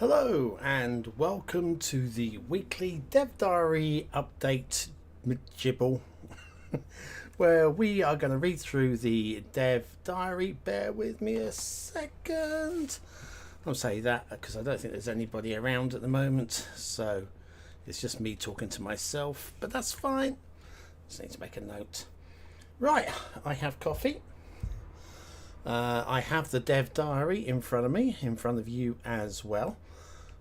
Hello and welcome to the weekly Dev Diary update Jibble, where we are going to read through the Dev Diary. Bear with me a second. I'll say that because I don't think there's anybody around at the moment, so it's just me talking to myself, but that's fine. Just need to make a note. Right, I have coffee. I have the Dev Diary in front of me, in front of you as well.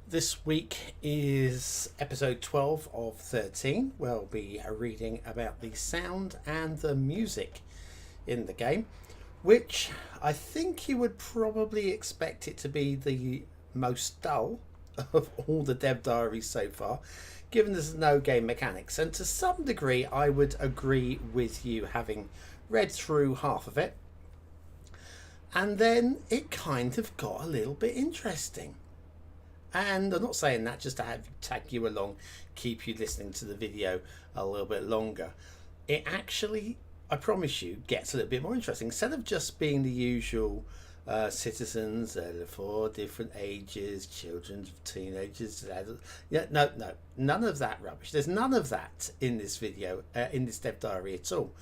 This week is episode 12 of 13. We'll be reading about the sound and the music in the game, which I think you would probably expect it to be the most dull of all the Dev Diaries so far, given there's no game mechanics. And to some degree, I would agree with you, having read through half of it. And then it kind of got a little bit interesting. And I'm not saying that just to have tag you along, keep you listening to the video a little bit longer. It actually, I promise you, gets a little bit more interesting. Instead of just being the usual citizens, 4 different ages, children, teenagers, adults. Yeah, no, none of that rubbish. There's none of that in this video, in this Dev Diary at all.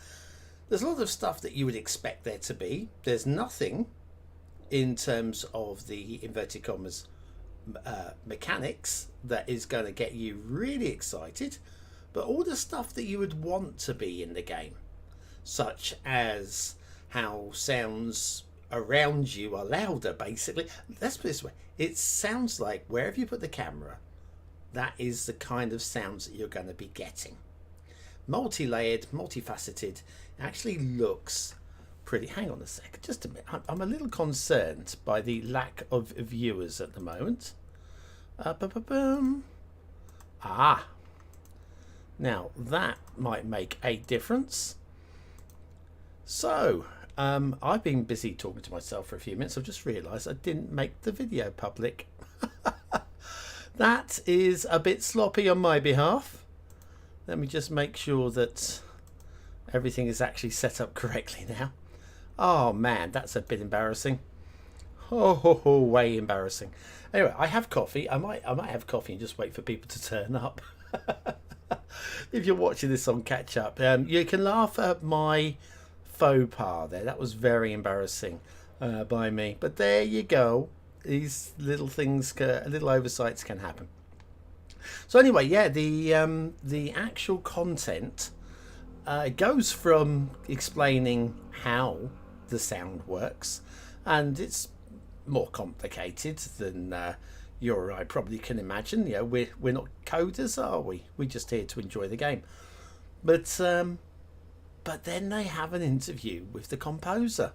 There's a lot of stuff that you would expect there to be. There's nothing in terms of the inverted commas mechanics that is going to get you really excited, but all the stuff that you would want to be in the game, such as how sounds around you are louder. Basically, let's put it this way, it sounds like wherever you put the camera, that is the kind of sounds that you're going to be getting. Multi-layered, multifaceted, actually looks pretty. Hang on a sec, just a minute. I'm a little concerned by the lack of viewers at the moment. Now that might make a difference. So I've been busy talking to myself for a few minutes. I've just realised I didn't make the video public. That is a bit sloppy on my behalf. Let me just make sure that everything is actually set up correctly now. Oh man, that's a bit embarrassing. Oh, way embarrassing. Anyway, I have coffee. I might have coffee and just wait for people to turn up. If you're watching this on catch up, you can laugh at my faux pas there. That was very embarrassing by me. But there you go. These little things, little oversights can happen. So anyway, yeah, the actual content goes from explaining how the sound works, and it's more complicated than you or I probably can imagine. You know, we're not coders, are we? We're just here to enjoy the game. But then they have an interview with the composer,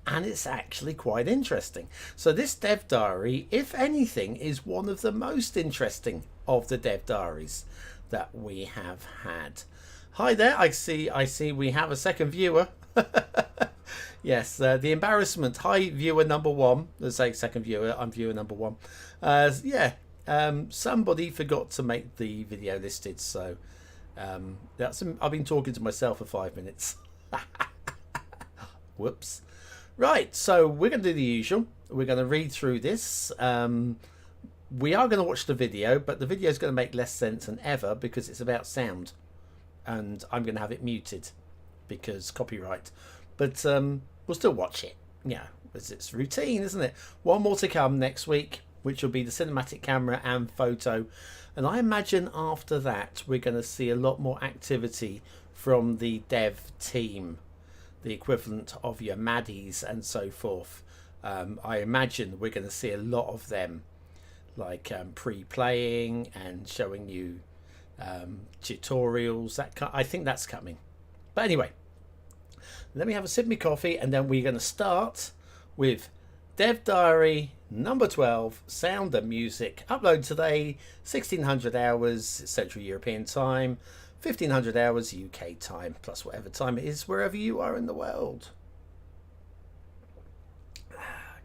and it's actually quite interesting. So this Dev Diary, if anything, is one of the most interesting of the Dev Diaries that we have had. Hi there, I see we have a second viewer. Yes, the embarrassment. Hi, viewer number 1. Let's say second viewer. I'm viewer number 1. Somebody forgot to make the video listed, so I've been talking to myself for 5 minutes. Whoops. Right, so we're going to do the usual. We're going to read through this. We are going to watch the video, but the video is going to make less sense than ever because it's about sound, and I'm going to have it muted because copyright. But we'll still watch it. Yeah, it's routine, isn't it? One more to come next week, which will be the cinematic camera and photo. And I imagine after that, we're going to see a lot more activity from the dev team, the equivalent of your Maddies and so forth. I imagine we're going to see a lot of them, like pre-playing and showing you tutorials. I think that's coming. But anyway, let me have a sip of my coffee, and then we're going to start with Dev Diary number 12, sound and music. Upload today, 1600 hours Central European time, 1500 hours UK time, plus whatever time it is wherever you are in the world.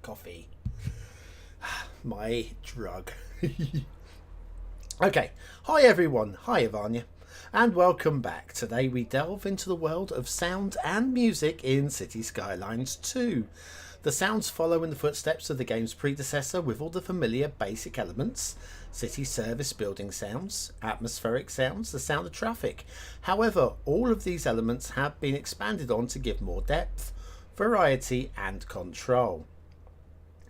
Coffee. My drug. Okay. Hi everyone. Hi Ivania. And welcome back. Today we delve into the world of sound and music in Cities Skylines 2. The sounds follow in the footsteps of the game's predecessor with all the familiar basic elements: city service building sounds, atmospheric sounds, the sound of traffic. However, all of these elements have been expanded on to give more depth, variety and control.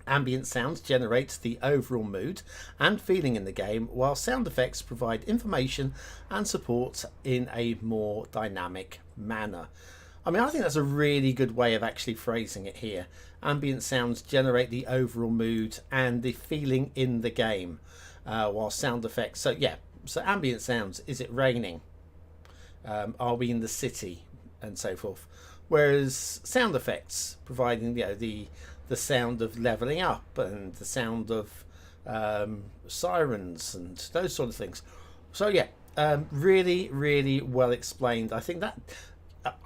Ambient sounds generate the overall mood and feeling in the game, while sound effects provide information and support in a more dynamic manner. I mean, I think that's a really good way of actually phrasing it here. Ambient sounds generate the overall mood and the feeling in the game, while sound effects... So ambient sounds, is it raining? Are we in the city? And so forth. Whereas sound effects, providing the sound of leveling up and the sound of sirens and those sort of things. So really well explained. I think that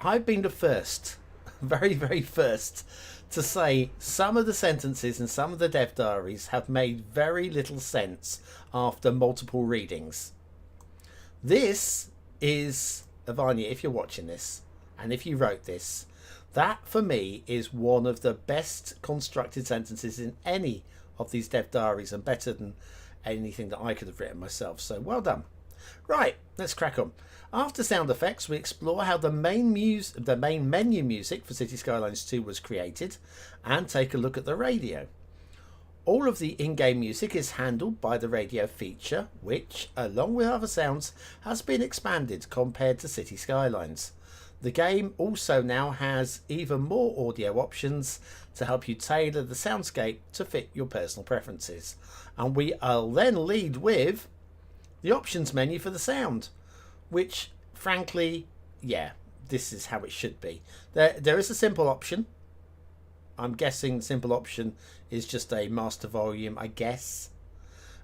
I've been the first, very first, to say some of the sentences in some of the dev diaries have made very little sense after multiple readings. This is, Ivania, if you're watching this and if you wrote this, that for me is one of the best constructed sentences in any of these dev diaries, and better than anything that I could have written myself. So well done. Right, let's crack on. After sound effects, we explore how the main menu music for Cities Skylines 2 was created, and take a look at the radio. All of the in-game music is handled by the radio feature, which, along with other sounds, has been expanded compared to City Skylines. The game also now has even more audio options to help you tailor the soundscape to fit your personal preferences. And I'll then lead with the options menu for the sound, which frankly, this is how it should be. There is a simple option. I'm guessing the simple option is just a master volume, I guess.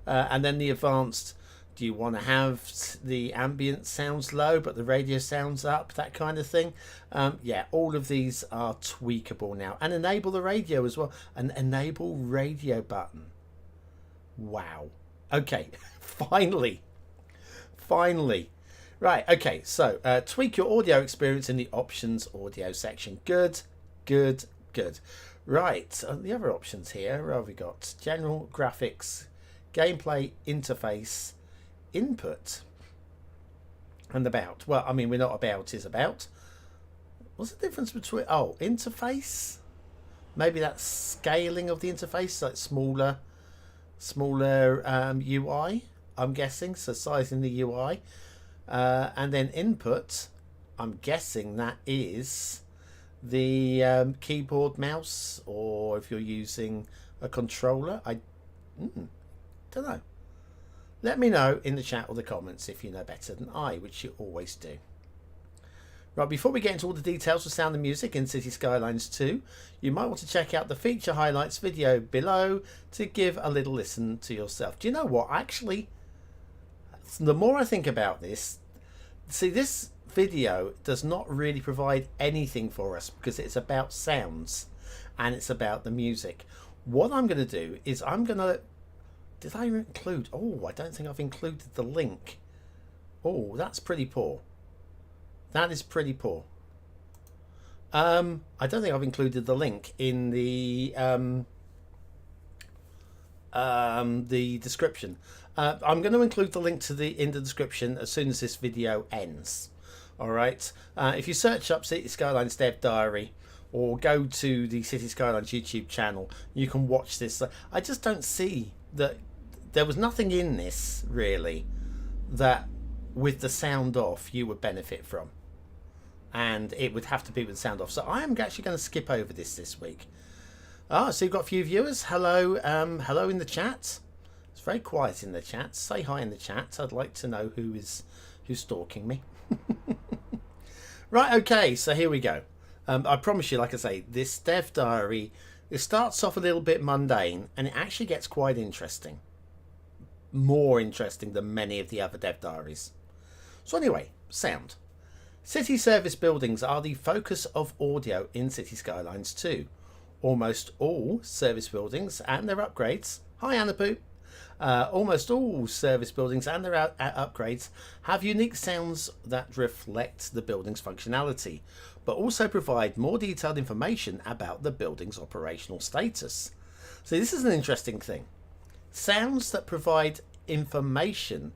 And then the advanced, do you want to have the ambient sounds low but the radio sounds up, that kind of thing? All of these are tweakable now. And enable the radio as well. An enable radio button. Wow. Okay, finally. Right, okay, so tweak your audio experience in the options audio section. Good. Right, the other options here, where have we got? General, graphics, gameplay, interface, input, and about. Well, I mean, we're not about, is about. What's the difference between... Oh, interface? Maybe that's scaling of the interface, like smaller UI, I'm guessing, so sizing the UI. And then input, I'm guessing that is the keyboard, mouse, or if you're using a controller. I don't know. Let me know in the chat or the comments if you know better than I, which you always do. Right, before we get into all the details of sound and music in Cities Skylines 2, you might want to check out the feature highlights video below to give a little listen to yourself. Do you know what? Actually, the more I think about this, see, this video does not really provide anything for us because it's about sounds and it's about the music. What I'm going to do is did I include... Oh, I don't think I've included the link. Oh, that's pretty poor. That is pretty poor. I don't think I've included the link in the description. I'm going to include the link in the description as soon as this video ends. All right. If you search up Cities Skylines Dev Diary or go to the Cities Skylines YouTube channel, you can watch this. I just don't see that there was nothing in this really that with the sound off you would benefit from, and it would have to be with the sound off. So I am actually going to skip over this week. So you've got a few viewers. Hello, hello in the chat. It's very quiet in the chat. Say hi in the chat. I'd like to know who's stalking me. Right, okay, so here we go. I promise you, like I say, this dev diary, it starts off a little bit mundane and it actually gets quite interesting. More interesting than many of the other dev diaries. So anyway, sound. City service buildings are the focus of audio in City Skylines 2. Almost all service buildings and their upgrades, hi Anapu, Almost all service buildings and their upgrades have unique sounds that reflect the building's functionality, but also provide more detailed information about the building's operational status. So this is an interesting thing. Sounds that provide information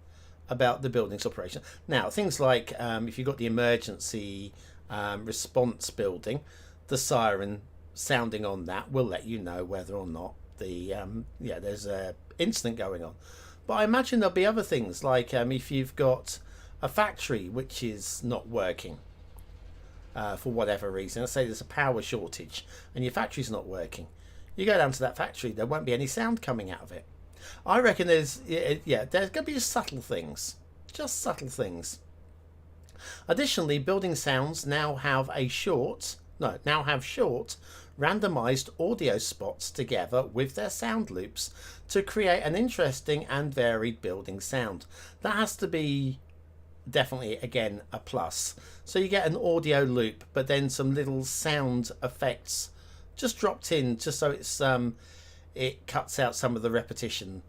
about the building's operation. Now, things like if you've got the emergency response building, the siren sounding on that will let you know whether or not there's a incident going on. But I imagine there'll be other things like if you've got a factory which is not working for whatever reason. Let's say there's a power shortage and your factory's not working. You go down to that factory, there won't be any sound coming out of it. I reckon there's going to be just subtle things. Additionally, building sounds now have short randomized audio spots together with their sound loops to create an interesting and varied building sound. That has to be definitely, again, a plus. So you get an audio loop, but then some little sound effects just dropped in, just so it cuts out some of the repetition.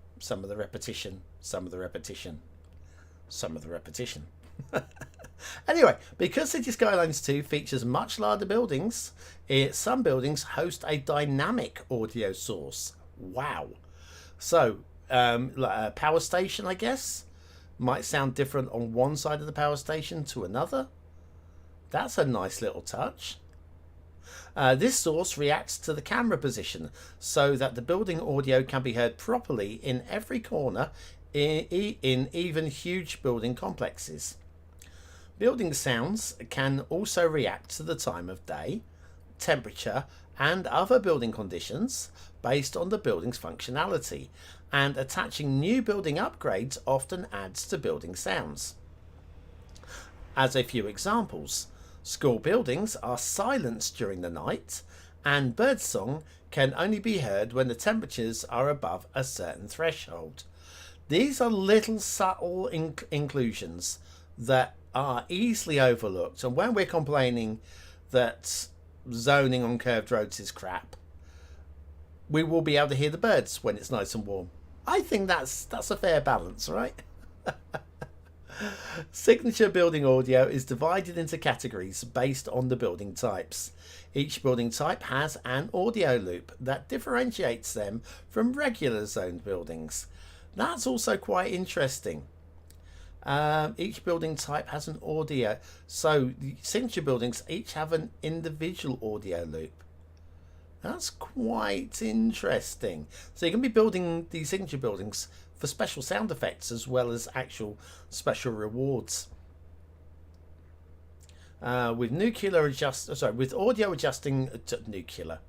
Anyway, because Cities Skylines 2 features much larger buildings, some buildings host a dynamic audio source. Wow. So, like a power station, I guess, might sound different on one side of the power station to another. That's a nice little touch. This source reacts to the camera position so that the building audio can be heard properly in every corner in even huge building complexes. Building sounds can also react to the time of day, temperature, and other building conditions based on the building's functionality, and attaching new building upgrades often adds to building sounds. As a few examples, school buildings are silenced during the night, and birdsong can only be heard when the temperatures are above a certain threshold. These are little subtle inclusions that are easily overlooked, and when we're complaining that zoning on curved roads is crap, we will be able to hear the birds when it's nice and warm. I think that's a fair balance, right? Signature building audio is divided into categories based on the building types. Each building type has an audio loop that differentiates them from regular zoned buildings. That's also quite interesting. Each building type has an audio. So the signature buildings each have an individual audio loop. That's quite interesting. So you can be building these signature buildings for special sound effects as well as actual special rewards. With audio adjusting to nuclear.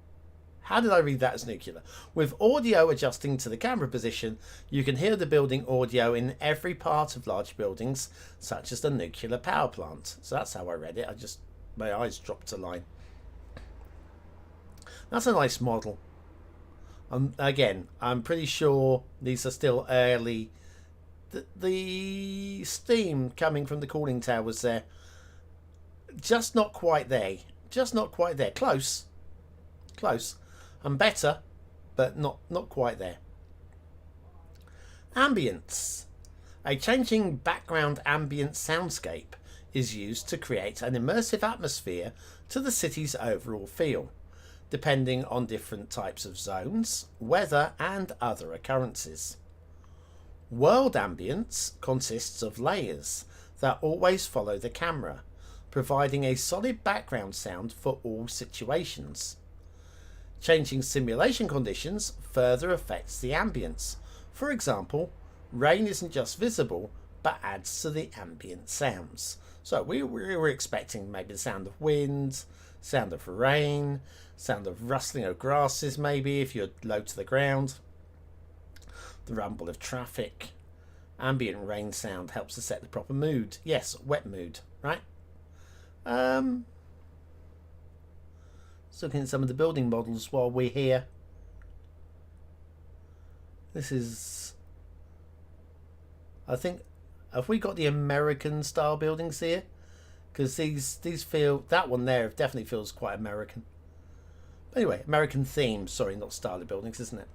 How did I read that as nuclear? With audio adjusting to the camera position, you can hear the building audio in every part of large buildings, such as the nuclear power plant. So that's how I read it. My eyes dropped a line. That's a nice model. Again, I'm pretty sure these are still early. The steam coming from the cooling towers there, just not quite there. Close. And better, but not quite there. Ambience. A changing background ambient soundscape is used to create an immersive atmosphere to the city's overall feel, depending on different types of zones, weather, and other occurrences. World ambience consists of layers that always follow the camera, providing a solid background sound for all situations. Changing simulation conditions further affects the ambience. For example, rain isn't just visible, but adds to the ambient sounds. So we were expecting maybe the sound of wind, sound of rain, sound of rustling of grasses maybe if you're low to the ground, the rumble of traffic. Ambient rain sound helps to set the proper mood. Yes, wet mood, right? Let's look at some of the building models while we're here. This is, I think, have we got the American style buildings here? Because these feel, that one there definitely feels quite American. But anyway, American theme, sorry, not style of buildings, isn't it?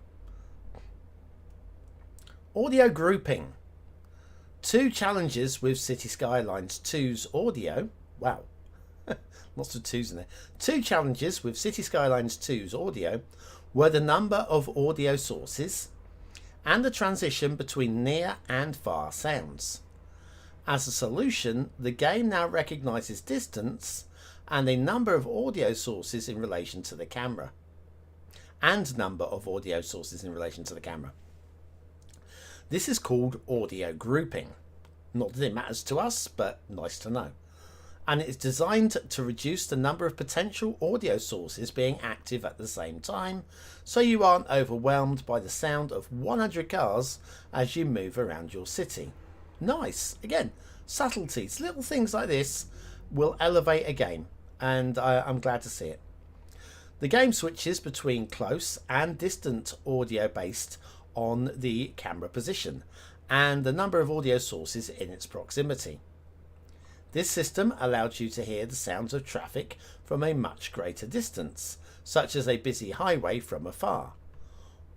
Audio grouping. 2 challenges with Cities Skylines II's audio. Wow, lots of 2's in there. 2 challenges with Cities Skylines II's audio were the number of audio sources and the transition between near and far sounds. As a solution, the game now recognises distance and a number of audio sources in relation to the camera. This is called audio grouping. Not that it matters to us, but nice to know. And it's designed to reduce the number of potential audio sources being active at the same time, so you aren't overwhelmed by the sound of 100 cars as you move around your city. Nice. Again, subtleties, little things like this will elevate a game, and I'm glad to see it. The game switches between close and distant audio based on the camera position and the number of audio sources in its proximity. This system allows you to hear the sounds of traffic from a much greater distance, such as a busy highway from afar.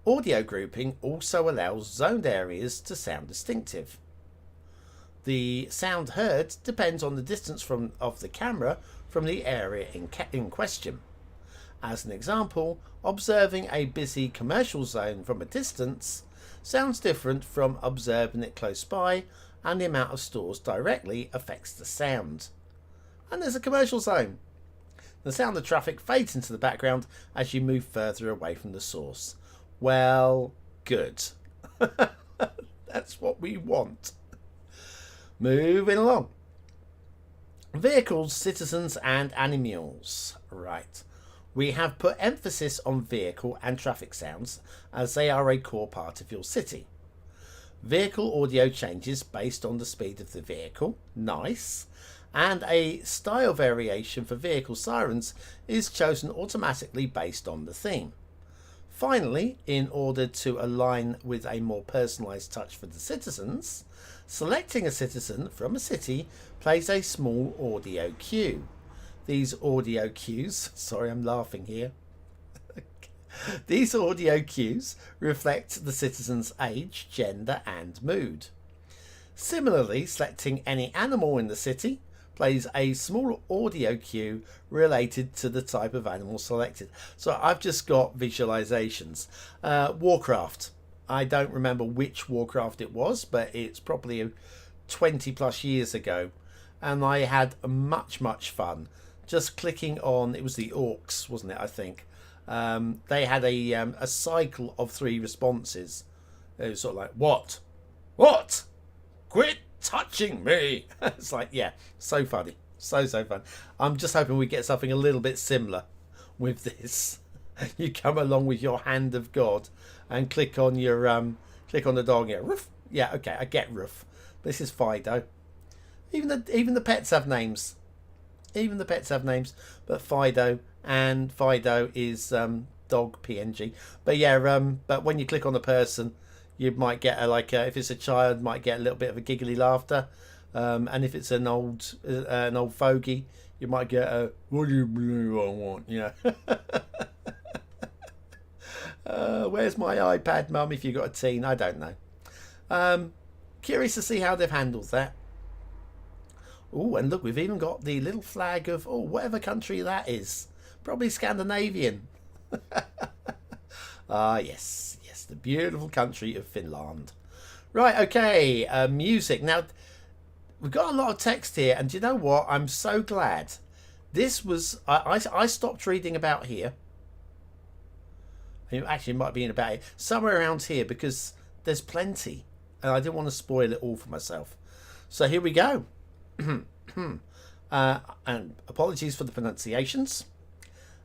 Audio grouping also allows zoned areas to sound distinctive. The sound heard depends on the distance of the camera from the area in question. As an example, observing a busy commercial zone from a distance sounds different from observing it close by, and the amount of stores directly affects the sound. And there's a commercial zone. The sound of traffic fades into the background as you move further away from the source. Well, good. That's what we want. Moving along. Vehicles, citizens and animals. Right. We have put emphasis on vehicle and traffic sounds as they are a core part of your city. Vehicle audio changes based on the speed of the vehicle. Nice. And a style variation for vehicle sirens is chosen automatically based on the theme. Finally, in order to align with a more personalised touch for the citizens, selecting a citizen from a city plays a small audio cue. These audio cues, sorry I'm laughing here, these audio cues reflect the citizen's age, gender and mood. Similarly, selecting any animal in the city plays a small audio cue related to the type of animal selected. So I've just got visualizations. Warcraft. I don't remember which Warcraft it was, but it's probably 20 plus years ago. And I had much fun just clicking on, it was the orcs, wasn't it, I think. They had a cycle of 3 responses. It was sort of like, what, quit touching me. It's like, yeah, so funny, so fun. I'm just hoping we get something a little bit similar with this. You come along with your hand of God and click on your click on the dog. Yeah, Ruff. Yeah, okay, I get Ruff. This is Fido. Even the pets have names. Even the pets have names, but Fido is dog PNG. But yeah, but when you click on the person, you might get if it's a child, might get a little bit of a giggly laughter, and if it's an old fogey, you might get a "What do you believe I want?" You know. Where's my iPad, Mum? If you got a teen, I don't know. Curious to see how they've handled that. Oh, and look, we've even got the little flag of whatever country that is. Probably Scandinavian. Yes, the beautiful country of Finland. Right, okay, music. Now, we've got a lot of text here, and do you know what? I'm so glad. This was, I stopped reading about here. It actually might be in about it, somewhere around here, because there's plenty, and I didn't want to spoil it all for myself. So here we go. And apologies for the pronunciations.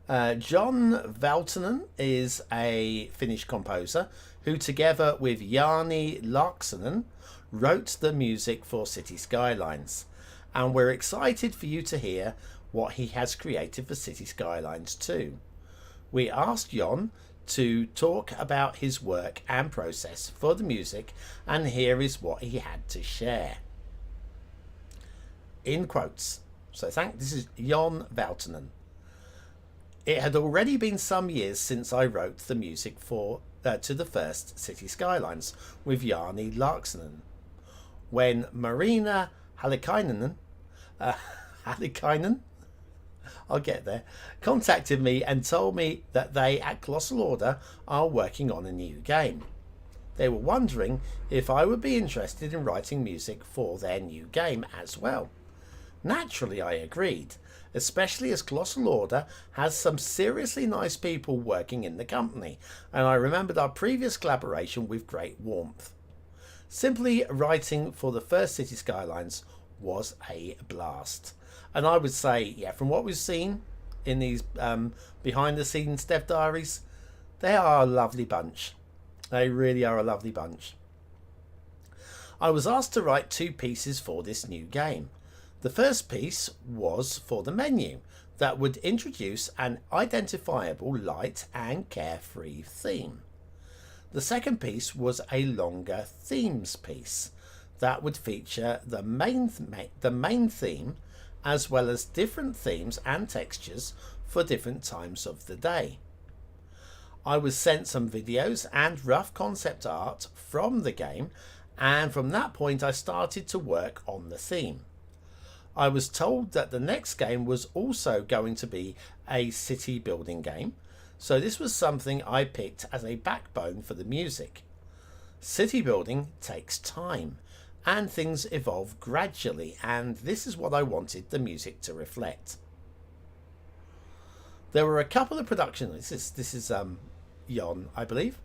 John Valtonen is a Finnish composer who, together with Jani Laaksonen, wrote the music for Cities Skylines, and we're excited for you to hear what he has created for Cities Skylines 2. We asked Jon to talk about his work and process for the music, and here is what he had to share. In quotes. So this is Jon Valtonen. It had already been some years since I wrote the music for to the first City Skylines with Jarni Larksonen, when Marina Hallikainen, I'll get there, contacted me and told me that they at Colossal Order are working on a new game. They were wondering if I would be interested in writing music for their new game as well. Naturally, I agreed, especially as Colossal Order has some seriously nice people working in the company, and I remembered our previous collaboration with great warmth. Simply writing for the first City Skylines was a blast. And I would say, yeah, from what we've seen in these behind the scenes dev diaries, they are a lovely bunch. They really are a lovely bunch. I was asked to write 2 pieces for this new game. The first piece was for the menu that would introduce an identifiable light and carefree theme. The second piece was a longer themes piece that would feature the main theme, as well as different themes and textures for different times of the day. I was sent some videos and rough concept art from the game, and from that point I started to work on the theme. I was told that the next game was also going to be a city building game, so this was something I picked as a backbone for the music. City building takes time, and things evolve gradually, and this is what I wanted the music to reflect. There were a couple of production... This is Jon, I believe.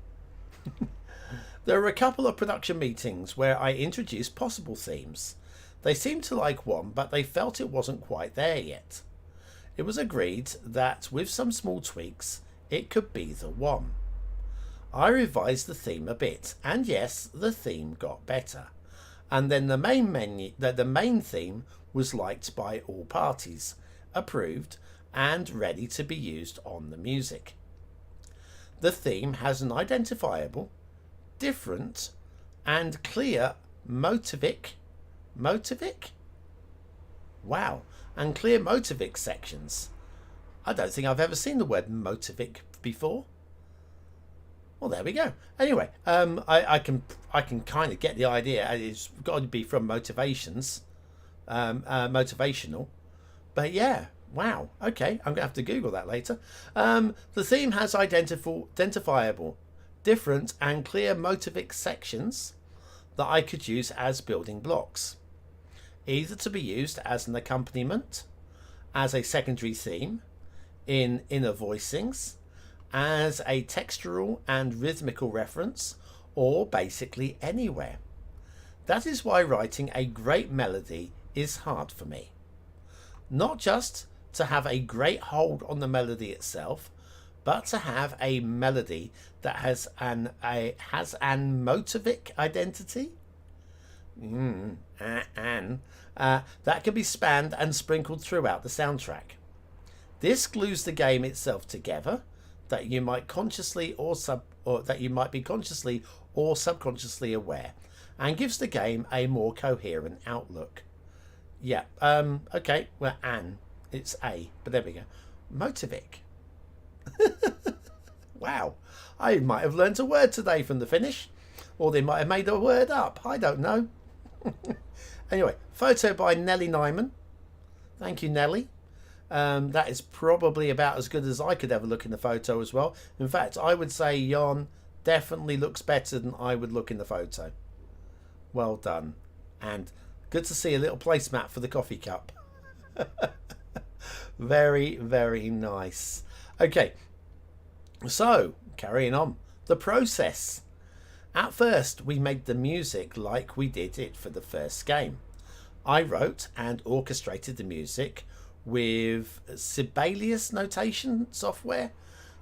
There were a couple of production meetings where I introduced possible themes. They seemed to like one, but they felt it wasn't quite there yet. It was agreed that with some small tweaks, it could be the one. I revised the theme a bit, and yes, the theme got better. And then the main theme was liked by all parties, approved, and ready to be used on the music. The theme has an identifiable, different, and clear motivic? Wow, and clear motivic sections. I don't think I've ever seen the word motivic before. Well, there we go. Anyway, I can kind of get the idea. It's got to be from motivational. But yeah, wow. Okay, I'm gonna have to Google that later. The theme has identifiable, different, and clear motivic sections that I could use as building blocks, either to be used as an accompaniment, as a secondary theme, in inner voicings, as a textural and rhythmical reference, or basically anywhere. That is why writing a great melody is hard for me. Not just to have a great hold on the melody itself, but to have a melody that has an motivic identity. That can be spanned and sprinkled throughout the soundtrack. This glues the game itself together, that you might be consciously or subconsciously aware, and gives the game a more coherent outlook. Yeah, okay, well, it's A, but there we go. Motivic. Wow, I might have learnt a word today from the finish, or they might have made a word up, I don't know. Anyway, photo by Nellie Nyman. Thank you, Nellie. That is probably about as good as I could ever look in the photo as well. In fact, I would say Jon definitely looks better than I would look in the photo. Well done. And good to see a little placemat for the coffee cup. Very, very nice. Okay, so carrying on. The process. At first, we made the music like we did it for the first game. I wrote and orchestrated the music with Sibelius notation software,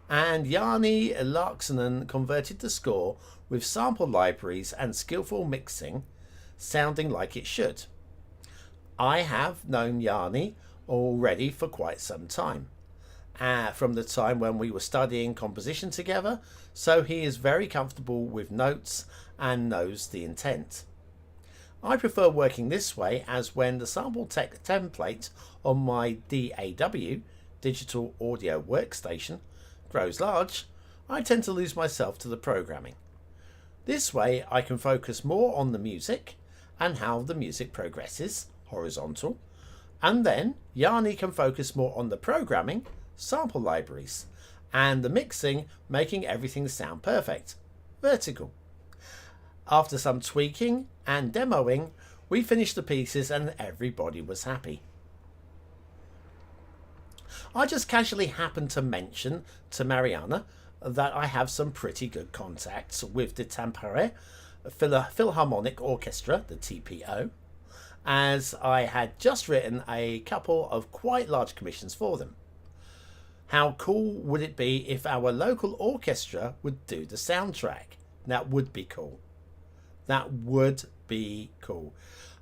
and Jarni Larksonen converted the score with sample libraries and skillful mixing, sounding like it should. I have known Jarni already for quite some time, from the time when we were studying composition together, so he is very comfortable with notes and knows the intent. I prefer working this way, as when the sample template on my DAW, digital audio workstation grows large, I tend to lose myself to the programming. This way I can focus more on the music and how the music progresses, horizontal, and then Yanni can focus more on the programming, sample libraries, and the mixing, making everything sound perfect, vertical. After some tweaking and demoing, we finished the pieces and everybody was happy. I just casually happened to mention to Mariana that I have some pretty good contacts with the Tampere Philharmonic Orchestra, the TPO, as I had just written a couple of quite large commissions for them. How cool would it be if our local orchestra would do the soundtrack? That would be cool. That would be cool.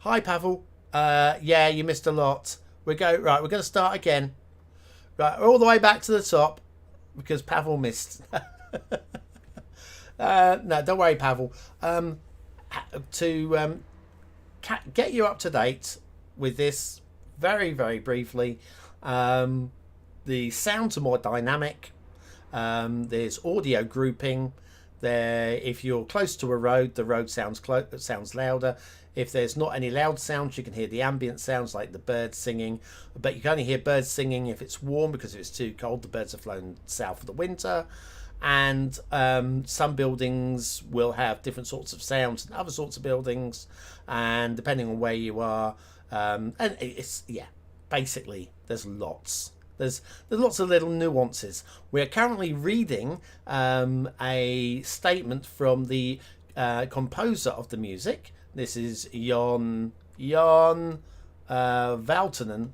Hi, Pavel. Yeah, you missed a lot. We're going to start again. Right, all the way back to the top because Pavel missed. No, don't worry, Pavel. To get you up to date with this very, very briefly, the sounds are more dynamic. There's audio grouping. There, if you're close to a road, the road sounds louder. If there's not any loud sounds, you can hear the ambient sounds like the birds singing. But you can only hear birds singing if it's warm, because if it's too cold, the birds are flown south for the winter. And some buildings will have different sorts of sounds than other sorts of buildings, and depending on where you are, and it's basically there's lots of little nuances. We're currently reading a statement from the composer of the music. This is Jon Valtonen,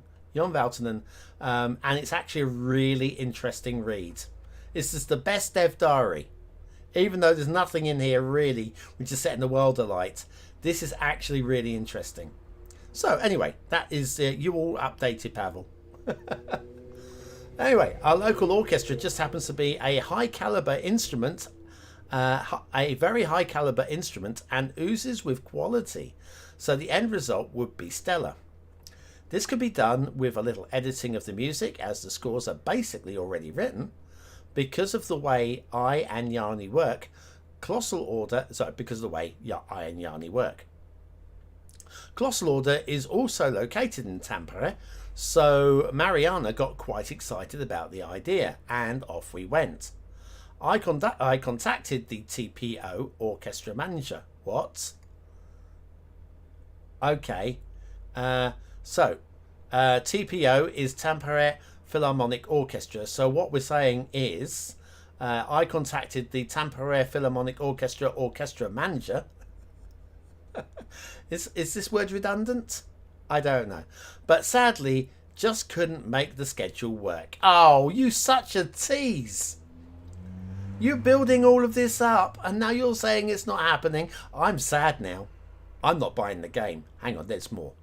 and it's actually a really interesting read. This is the best dev diary. Even though there's nothing in here really which is setting the world alight, this is actually really interesting. So anyway, that is you all updated, Pavel. Anyway, our local orchestra just happens to be a high caliber instrument, a very high caliber instrument, and oozes with quality. So the end result would be stellar. This could be done with a little editing of the music, as the scores are basically already written. Because of the way I and Yanni work, Colossal Order is also located in Tampere, so Mariana got quite excited about the idea, and off we went. I contacted the TPO orchestra manager. What? Okay. TPO is Tampere Philharmonic Orchestra. So what we're saying is I contacted the Tampere Philharmonic orchestra manager. Is this word redundant? I don't know. But sadly, just couldn't make the schedule work. Oh, you such a tease. You're building all of this up and now you're saying it's not happening. I'm sad now. I'm not buying the game. Hang on, there's more.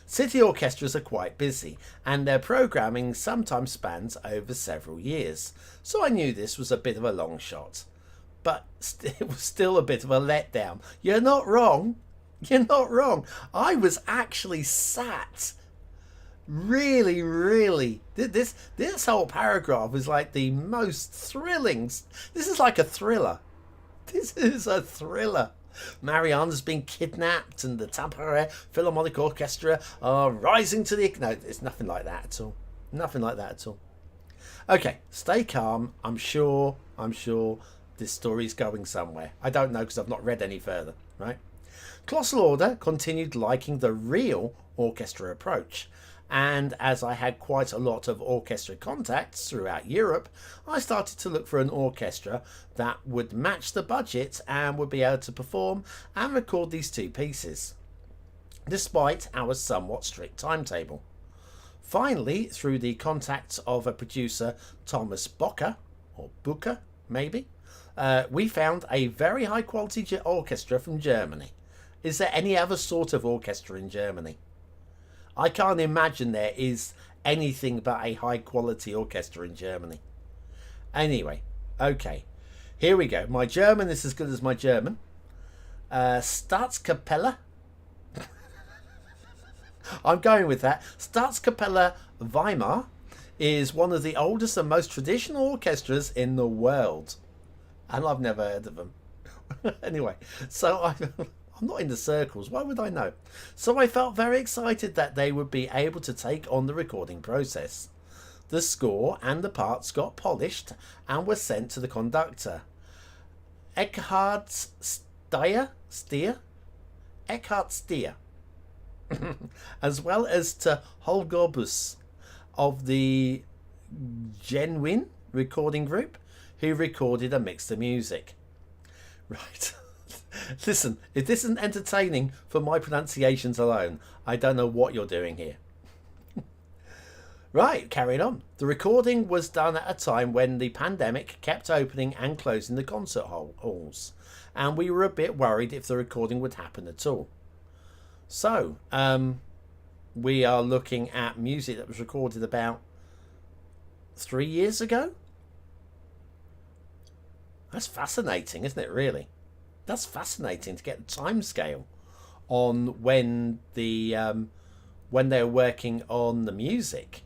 City orchestras are quite busy and their programming sometimes spans over several years. So I knew this was a bit of a long shot. But it was still a bit of a letdown. You're not wrong. I was actually sat really this whole paragraph was like the most thrilling. This is like a thriller. Mariana's been kidnapped and the Tampere Philharmonic Orchestra are rising to the... No, it's nothing like that at all. Okay, stay calm. I'm sure this story's going somewhere. I don't know because I've not read any further, right? Colossal Order continued liking the real orchestra approach, and as I had quite a lot of orchestra contacts throughout Europe, I started to look for an orchestra that would match the budget and would be able to perform and record these two pieces, despite our somewhat strict timetable. Finally, through the contacts of a producer, Thomas Booker, maybe, we found a very high quality orchestra from Germany. Is there any other sort of orchestra in Germany? I can't imagine there is anything but a high quality orchestra in Germany. Anyway, okay, here we go. My German is as good as my German. Staatskapelle. I'm going with that. Staatskapelle Weimar is one of the oldest and most traditional orchestras in the world. And I've never heard of them. Anyway, I'm not in the circles. Why would I know? So I felt very excited that they would be able to take on the recording process. The score and the parts got polished and were sent to the conductor, Eckhard Stier, as well as to Holger Bus of the Genuine Recording Group, who recorded and mixed the music. Right. Listen, if this isn't entertaining for my pronunciations alone, I don't know what you're doing here. Right, carrying on. The recording was done at a time when the pandemic kept opening and closing the concert halls, and we were a bit worried if the recording would happen at all. So, we are looking at music that was recorded about 3 years ago. That's fascinating, isn't it, really? That's fascinating to get the time scale on when they're working on the music.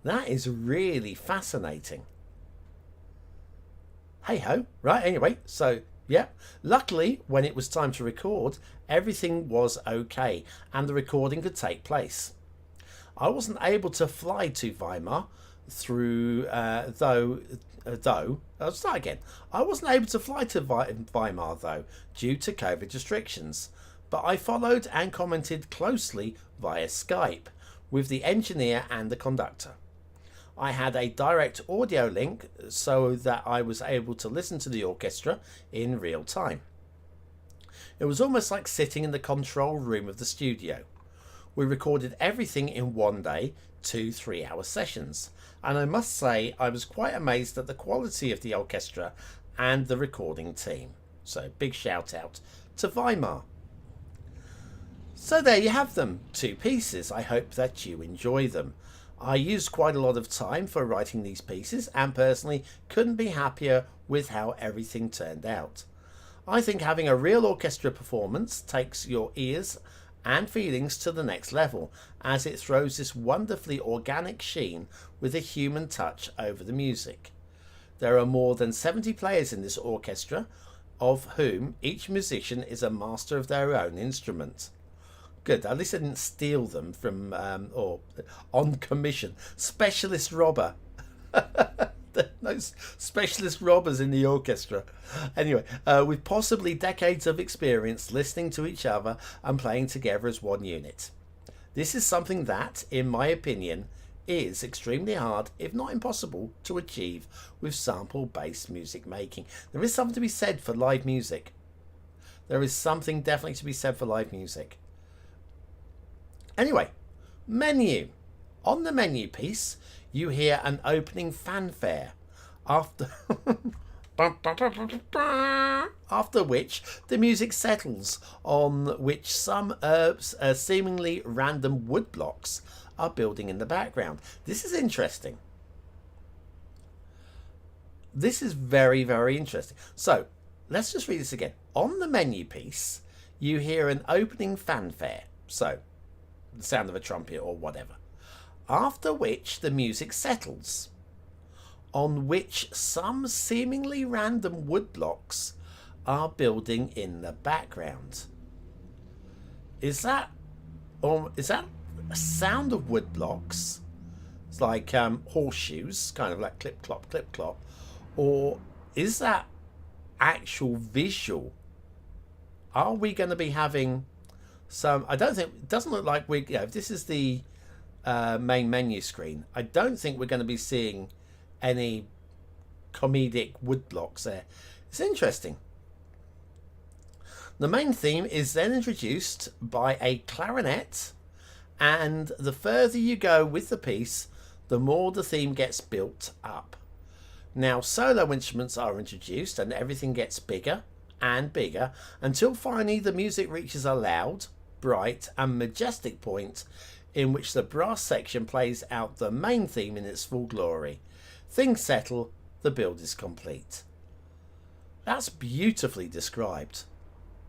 That is really fascinating. Hey ho. Right, anyway, so yeah. Luckily, when it was time to record, everything was okay and the recording could take place. I wasn't able to fly to Weimar I'll start again. I wasn't able to fly to Weimar though, due to COVID restrictions, but I followed and commented closely via Skype with the engineer and the conductor. I had a direct audio link so that I was able to listen to the orchestra in real time. It was almost like sitting in the control room of the studio. We recorded everything in one day, 2 3-hour sessions, and I must say I was quite amazed at the quality of the orchestra and the recording team. So big shout out to Weimar. So there you have them, 2 pieces. I hope that you enjoy them. I used quite a lot of time for writing these pieces and personally couldn't be happier with how everything turned out. I think having a real orchestra performance takes your ears and feelings to the next level, as it throws this wonderfully organic sheen with a human touch over the music. There are more than 70 players in this orchestra, of whom each musician is a master of their own instrument. Good, at least I didn't steal them from, or on commission. Specialist robber. No specialist robbers in the orchestra. Anyway, with possibly decades of experience listening to each other and playing together as one unit. This is something that, in my opinion, is extremely hard, if not impossible, to achieve with sample-based music making. There is something to be said for live music. There is something definitely to be said for live music. Anyway, menu. On the menu piece, you hear an opening fanfare. After which the music settles, on which some seemingly random wood blocks are building in the background. This is interesting. This is very, very interesting. So let's just read this again. On the menu piece, you hear an opening fanfare. So the sound of a trumpet or whatever. After which the music settles, on which some seemingly random wood blocks are building in the background. Is that a sound of wood blocks? It's like horseshoes, kind of like clip clop, or is that actual visual? Are we going to be having some? I don't think. It doesn't look like we. If this is the main menu screen, I don't think we're going to be seeing any comedic wood blocks there. It's interesting. The main theme is then introduced by a clarinet, and the further you go with the piece, the more the theme gets built up. Now solo instruments are introduced and everything gets bigger and bigger until finally the music reaches a loud, bright and majestic point in which the brass section plays out the main theme in its full glory. Things settle, the build is complete. That's beautifully described.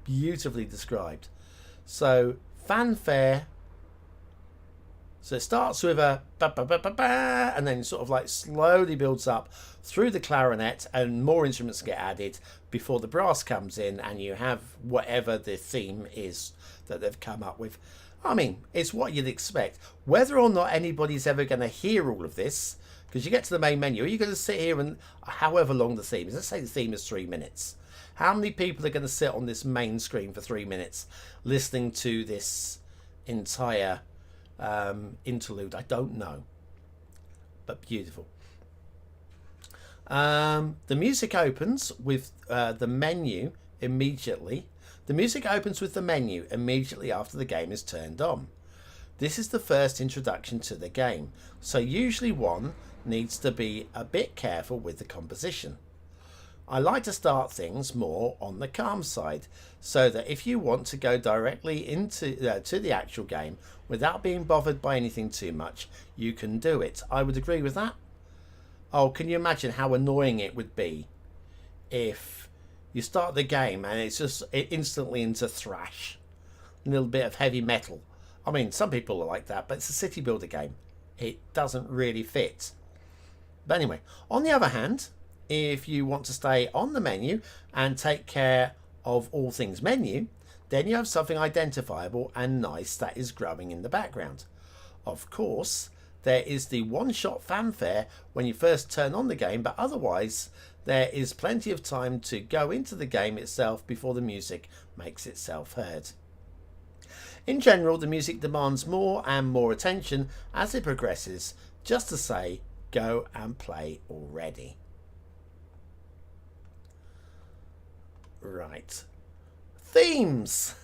Beautifully described. So fanfare So it starts with a ba ba ba ba ba, and then sort of like slowly builds up through the clarinet, and more instruments get added before the brass comes in, and you have whatever the theme is that they've come up with. I mean, it's what you'd expect. Whether or not anybody's ever going to hear all of this, because you get to the main menu, are you going to sit here and however long the theme is? Let's say the theme is 3 minutes. How many people are going to sit on this main screen for 3 minutes listening to this entire interlude? I don't know, but beautiful. The music opens with the menu immediately. The music opens with the menu immediately after the game is turned on. This is the first introduction to the game, so usually one needs to be a bit careful with the composition. I like to start things more on the calm side, so that if you want to go directly into to the actual game without being bothered by anything too much, you can do it. I would agree with that. Oh, can you imagine how annoying it would be if you start the game and it's just instantly into thrash, a little bit of heavy metal. I mean, some people are like that, but it's a city builder game. It doesn't really fit. But anyway, on the other hand, if you want to stay on the menu and take care of all things menu, then you have something identifiable and nice that is growing in the background. Of course, there is the one-shot fanfare when you first turn on the game, but otherwise there is plenty of time to go into the game itself before the music makes itself heard. In general, the music demands more and more attention as it progresses, just to say, go and play already. Right. Themes!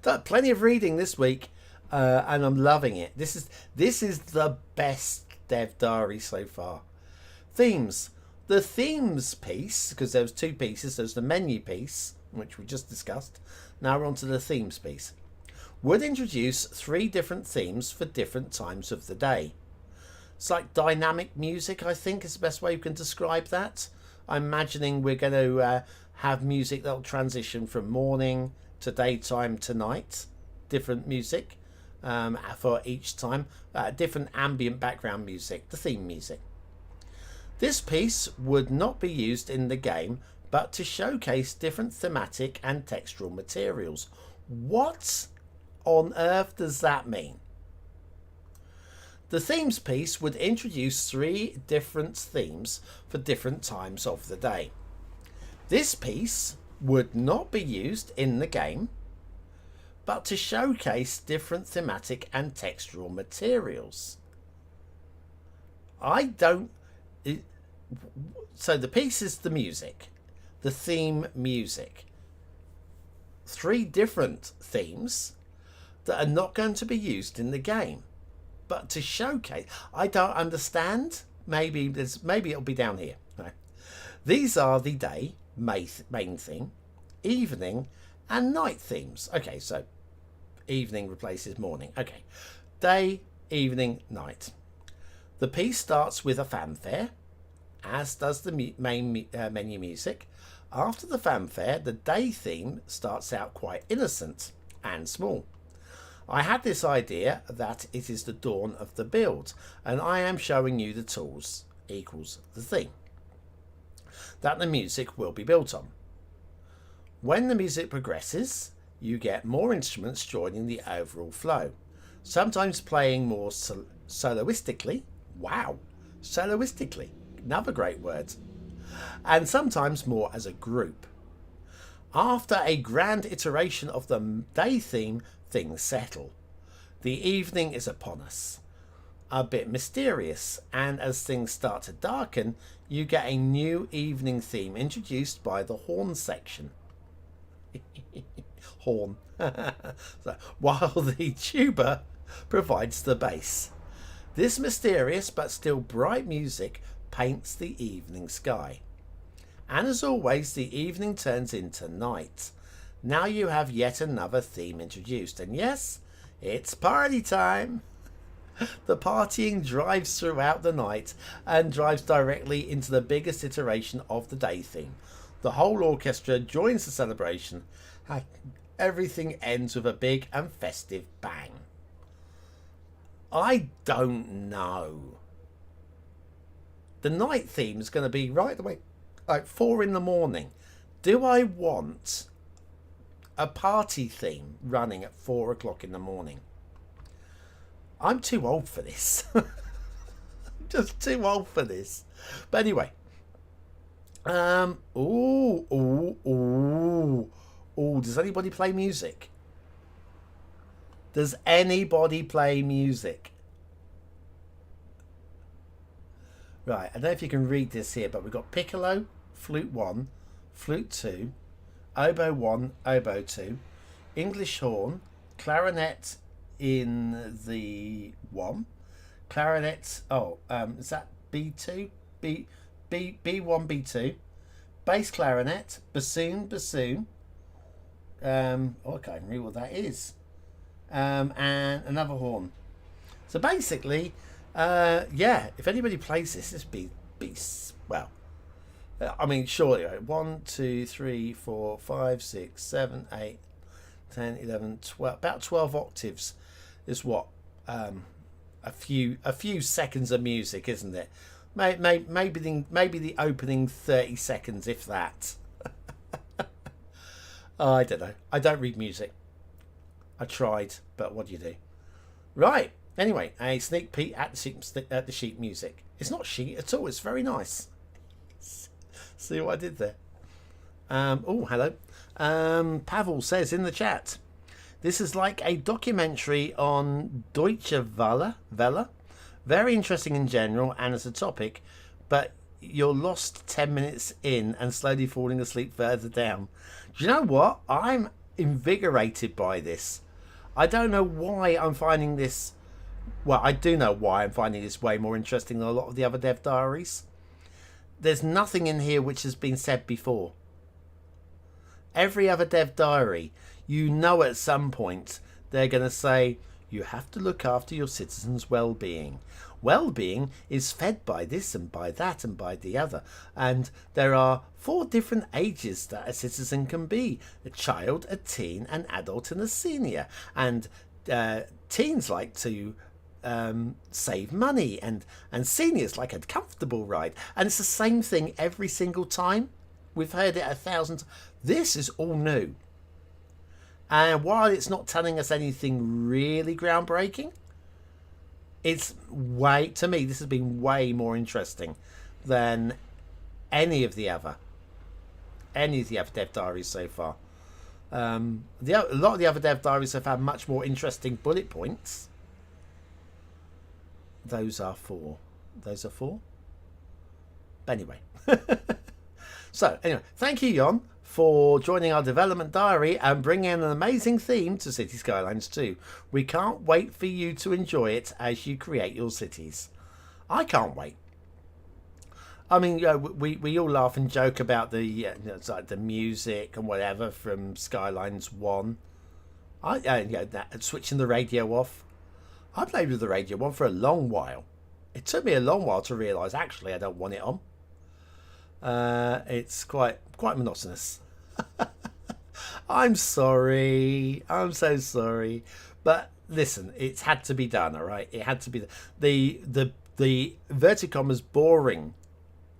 Plenty of reading this week, and I'm loving it. This is the best Dev Diary so far. Themes. The themes piece, because there was 2 pieces. There's the menu piece, which we just discussed. Now we're on to the themes piece. Would introduce 3 different themes for different times of the day. It's like dynamic music, I think is the best way you can describe that. I'm imagining we're going to have music that'll transition from morning to daytime to night. Different music for each time. Different ambient background music, the theme music. This piece would not be used in the game, but to showcase different thematic and textural materials. What on earth does that mean? The themes piece would introduce 3 different themes for different times of the day. This piece would not be used in the game, but to showcase different thematic and textural materials. So the piece is the music, the theme music. 3 different themes that are not going to be used in the game, but to showcase. I don't understand. Maybe it'll be down here. No. These are the day, main theme, evening, and night themes. Okay, so evening replaces morning. Okay, day, evening, night. The piece starts with a fanfare, as does the main menu music. After the fanfare, the day theme starts out quite innocent and small. I had this idea that it is the dawn of the build, and I am showing you the tools equals the theme that the music will be built on. When the music progresses, you get more instruments joining the overall flow, sometimes playing more soloistically. Wow, soloistically, another great word. And sometimes more as a group. After a grand iteration of the day theme, things settle. The evening is upon us, a bit mysterious, and as things start to darken, you get a new evening theme introduced by the horn section. Horn. So, while the tuba provides the bass. This mysterious but still bright music paints the evening sky. And as always, the evening turns into night. Now you have yet another theme introduced, and yes, it's party time. The partying drives throughout the night and drives directly into the biggest iteration of the day theme. The whole orchestra joins the celebration. Everything ends with a big and festive bang. I don't know. The night theme is going to be right the way, like 4 in the morning. Do I want a party theme running at 4 o'clock in the morning? I'm too old for this. I'm just too old for this. But anyway. Does anybody play music? Does anybody play music? Right, I don't know if you can read this here, but we've got piccolo, flute 1, flute 2, oboe 1, oboe 2, English horn, clarinet in the 1, clarinet, is that B2? B1, B2, bass clarinet, bassoon, I can't read what that is, and another horn. So basically, if anybody plays this be well. I mean, surely, right? 1, 2, 3, 4, 5, 6, 7, 8, 10, 11, 12. About 12 octaves is what a few seconds of music, isn't it? Maybe the opening 30 seconds, if that. I don't know. I don't read music. I tried, but what do you do? Right. Anyway, a sneak peek at the sheet music. It's not sheet at all. It's very nice. See what I did there? Hello. Pavel says in the chat, this is like a documentary on Deutsche Welle. Very interesting in general and as a topic, but you're lost 10 minutes in and slowly falling asleep further down. Do you know what? I'm invigorated by this. I don't know why I'm finding this... Well, I do know why I'm finding this way more interesting than a lot of the other Dev Diaries. There's nothing in here which has been said before. Every other Dev Diary, you know at some point they're going to say, you have to look after your citizens' well-being. Well-being is fed by this and by that and by the other. And there are 4 different ages that a citizen can be. A child, a teen, an adult and a senior. And teens like to save money and seniors like a comfortable ride. And it's the same thing every single time. We've heard it 1,000 times. This is all new. And while it's not telling us anything really groundbreaking, it's to me, this has been way more interesting than any of the other Dev Diaries so far. A lot of the other Dev Diaries have had much more interesting bullet points. Those are 4. Those are 4. But anyway. So, anyway, thank you, Jon, for joining our development diary and bringing an amazing theme to Cities Skylines 2. We can't wait for you to enjoy it as you create your cities. I can't wait. I mean, we all laugh and joke about it's like the music and whatever from Skylines 1. Switching the radio off. I played with the radio on for a long while. It took me a long while to realise actually I don't want it on. It's quite monotonous. I'm sorry. I'm so sorry. But listen, it's had to be done, all right? It had to be the verticommas boring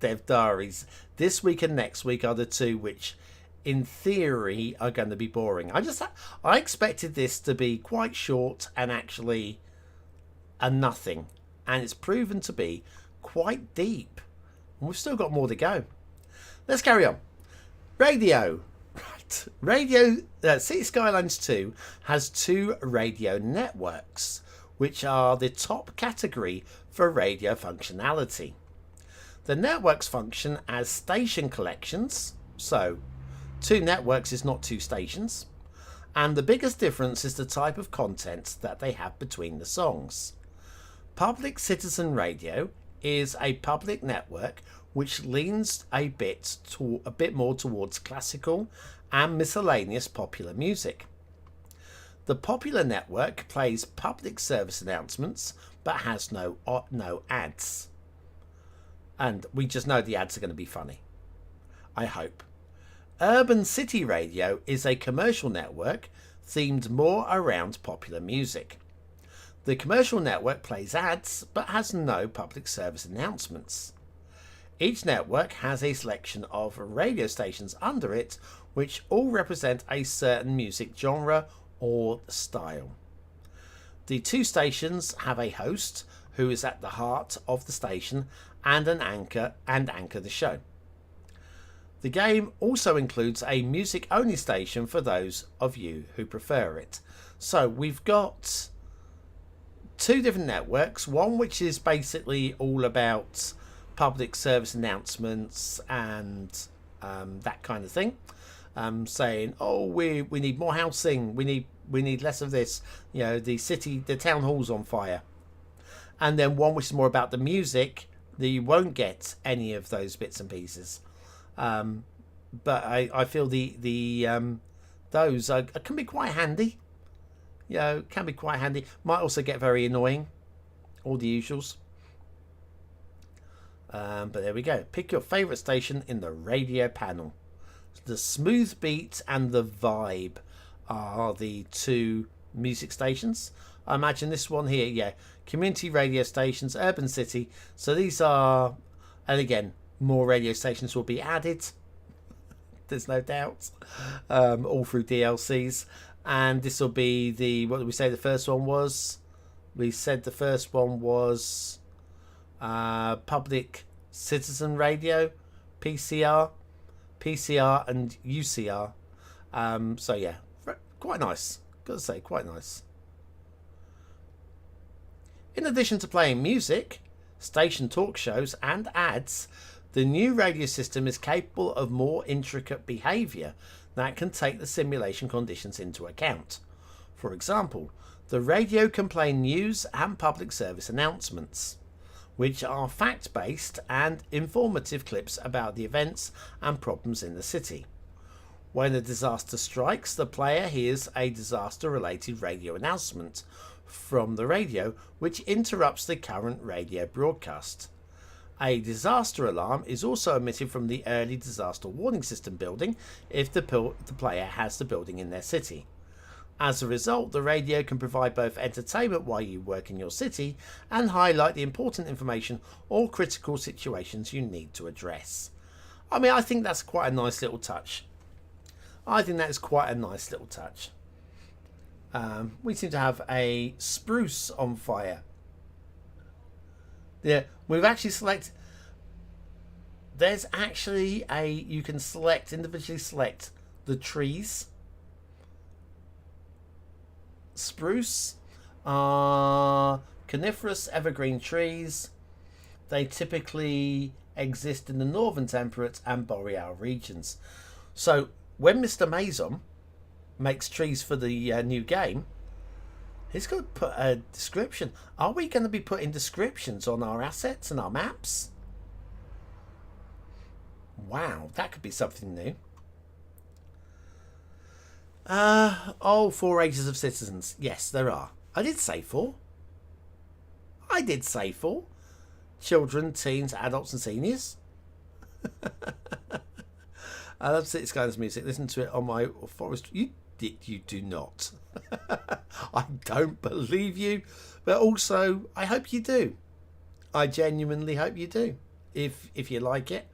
Dev Diaries this week and next week are the 2 which in theory are going to be boring. I expected this to be quite short and actually a nothing, and it's proven to be quite deep. And we've still got more to go. Let's carry on. Radio. Right. Radio. Cities Skylines 2 has 2 radio networks, which are the top category for radio functionality. The networks function as station collections, so 2 networks is not 2 stations, and the biggest difference is the type of content that they have between the songs. Public Citizen Radio is a public network which leans a bit more towards classical and miscellaneous popular music. The popular network plays public service announcements but has no ads. And we just know the ads are going to be funny. I hope. Urban City Radio is a commercial network themed more around popular music. The commercial network plays ads but has no public service announcements. Each network has a selection of radio stations under it, which all represent a certain music genre or style. The 2 stations have a host who is at the heart of the station and an anchor the show. The game also includes a music-only station for those of you who prefer it. So we've got 2 different networks, one which is basically all about public service announcements and that kind of thing, saying, oh, we need more housing, we need less of this, the town hall's on fire. And then one which is more about the music, that you won't get any of those bits and pieces. But I feel those can be quite handy. Can be quite handy. Might also get very annoying. All the usuals. But there we go. Pick your favourite station in the radio panel. The smooth beat and the vibe are the 2 music stations. I imagine this one here, community radio stations, urban city. So these are, and again, more radio stations will be added. There's no doubt. All through DLCs. And this will be what did we say the first one was? We said the first one was Public Citizen Radio, PCR and UCR. So yeah, quite nice. Gotta say, quite nice. In addition to playing music, station talk shows and ads, the new radio system is capable of more intricate behaviour that can take the simulation conditions into account. For example, the radio can play news and public service announcements, which are fact-based and informative clips about the events and problems in the city. When a disaster strikes, the player hears a disaster-related radio announcement from the radio, which interrupts the current radio broadcast. A disaster alarm is also emitted from the early disaster warning system building if the player has the building in their city. As a result, the radio can provide both entertainment while you work in your city and highlight the important information or critical situations you need to address. I mean, I think that's quite a nice little touch. We seem to have a spruce on fire. Yeah, we've actually selected. There's actually you can individually select the trees. Spruce are coniferous evergreen trees. They typically exist in the northern temperate and boreal regions. So when Mr. Mason makes trees for the new game, he's going to put a description. Are we going to be putting descriptions on our assets and our maps? Wow, that could be something new. 4 ages of citizens. Yes, there are. I did say 4. Children, teens, adults and seniors. I love Cities Skylines music. Listen to it on my forest. You do not. I don't believe you. But also, I hope you do. I genuinely hope you do. If you like it,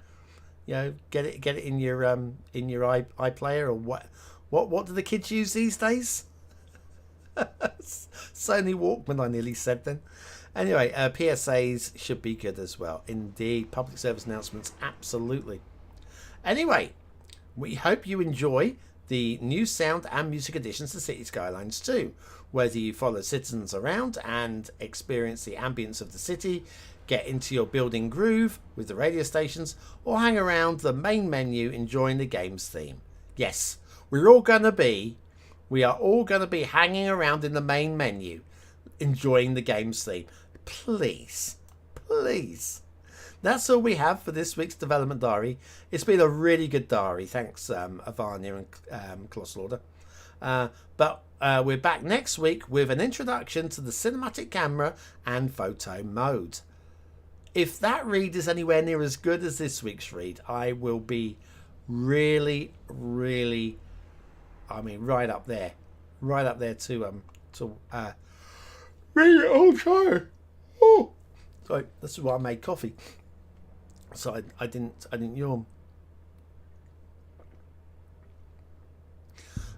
get it in your iPlayer or what. What do the kids use these days? Sony Walkman, I nearly said then. Anyway, PSAs should be good as well. Indeed, public service announcements, absolutely. Anyway, we hope you enjoy the new sound and music additions to Cities Skylines 2. Whether you follow citizens around and experience the ambience of the city, get into your building groove with the radio stations, or hang around the main menu enjoying the game's theme. Yes, we are all going to be hanging around in the main menu, enjoying the game's theme. Please. That's all we have for this week's development diary. It's been a really good diary. Thanks, Avania and Colossal Order. But we're back next week with an introduction to the cinematic camera and photo mode. If that read is anywhere near as good as this week's read, I will be really, right up there to Read it all time. Oh, sorry, this is why I made coffee. So I didn't yawn.